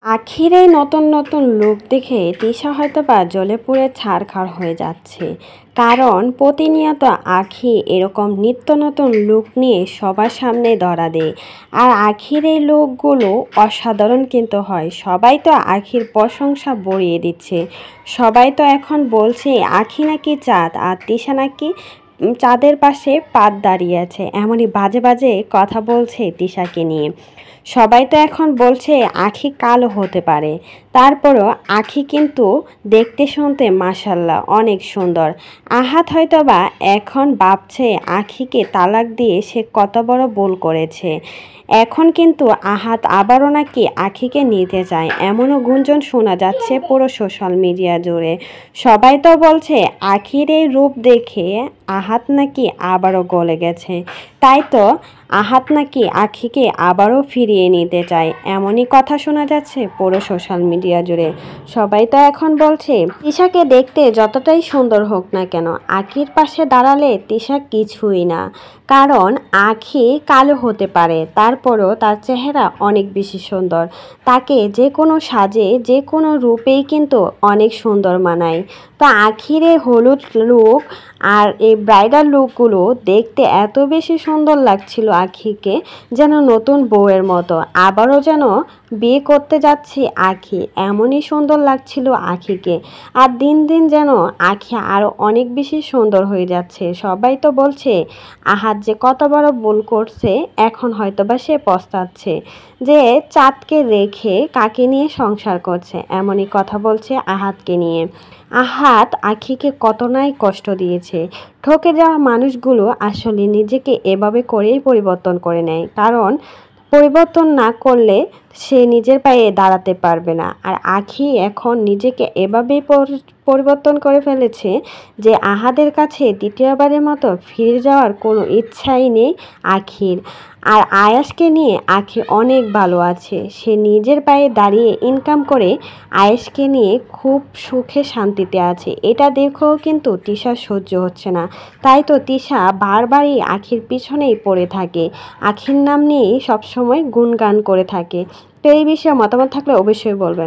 আখির এই নতুন নতুন লুক দেখে তিশা হয়তোবা জ্বলে পুড়ে ছারখার হয়ে যাচ্ছে। কারণ প্রতিনিয়ত আখি এরকম নিত্য নতুন লুক নিয়ে সবার সামনে ধরা দেয়। আর আখির এই লুকগুলো অসাধারণ কিন্তু হয়। সবাই তো আখির প্রশংসা বড়িয়ে দিচ্ছে। সবাই তো এখন বলছে আখি নাকি চাঁদ আর তিশা নাকি চাঁদের পাশে পাত দাঁড়িয়ে আছে। এমনই বাজে বাজে কথা বলছে তিশাকে নিয়ে। সবাই তো এখন বলছে আখি কালো হতে পারে, তারপরও আখি কিন্তু দেখতে শুনতে মাশাল্লাহ অনেক সুন্দর। আহাত হয়তোবা এখন ভাবছে আখিকে তালাক দিয়ে সে কত বড় ভুল করেছে। এখন কিন্তু আহাত আবারও নাকি আখিকে নিতে চায়, এমনও গুঞ্জন শোনা যাচ্ছে পুরো সোশ্যাল মিডিয়া জুড়ে। সবাই তো বলছে আখির এই রূপ দেখে আহাত নাকি আবারও গলে গেছে, তাই তো আহাত নাকি আখিকে আবারও ফিরিয়ে নিতে চায়, এমনই কথা শোনা যাচ্ছে পুরো সোশ্যাল মিডিয়া জুড়ে। সবাই তো এখন বলছে তিশাকে দেখতে যতটাই সুন্দর হোক না কেন, আখির পাশে দাঁড়ালে তিশা কিছুই না। কারণ আখি কালো হতে পারে, তারপরও তার চেহারা অনেক বেশি সুন্দর। তাকে যে কোনো সাজে যে কোনো রূপেই কিন্তু অনেক সুন্দর মানায়। তো আখির এই হলুদ লুক আর এই ব্রাইডাল লুকগুলো দেখতে এত বেশি সুন্দর লাগছিল আখিকে, যেন নতুন বউয়ের মতো। আবারও যেন বিয়ে করতে যাচ্ছে আখি, এমনই সুন্দর লাগছিল আখিকে। আর দিন দিন যেন আখি আরও অনেক বেশি সুন্দর হয়ে যাচ্ছে। সবাই তো বলছে আহাত যে কত বড় ভুল করছে, এখন হয়তোবা সে পস্তাচ্ছে যে চাঁদকে রেখে কাকে নিয়ে সংসার করছে, এমনই কথা বলছে আহাতকে নিয়ে। আহাত আখিকে কত নাই কষ্ট দিয়েছে। ঠকে যাওয়া মানুষগুলো আসলে নিজেকে এভাবে করেই পরিবর্তন করে নেয়। কারণ পরিবর্তন না করলে সে নিজের পায়ে দাঁড়াতে পারবে না। আর আখি এখন নিজেকে এভাবেই পরিবর্তন করে ফেলেছে যে আহাদের কাছে দ্বিতীয়বারের মতো ফিরে যাওয়ার কোনো ইচ্ছাই নেই আখির। আর আয়াসকে নিয়ে আখি অনেক ভালো আছে। সে নিজের পায়ে দাঁড়িয়ে ইনকাম করে আয়েশকে নিয়ে খুব সুখে শান্তিতে আছে। এটা দেখেও কিন্তু তিশা সহ্য হচ্ছে না। তাই তো তিশা বারবারই আখির পিছনেই পড়ে থাকে, আখির নাম নিয়েই সবসময় গুণগান করে থাকে। তো এই বিষয়ে মতামত থাকলে অবশ্যই বলবেন।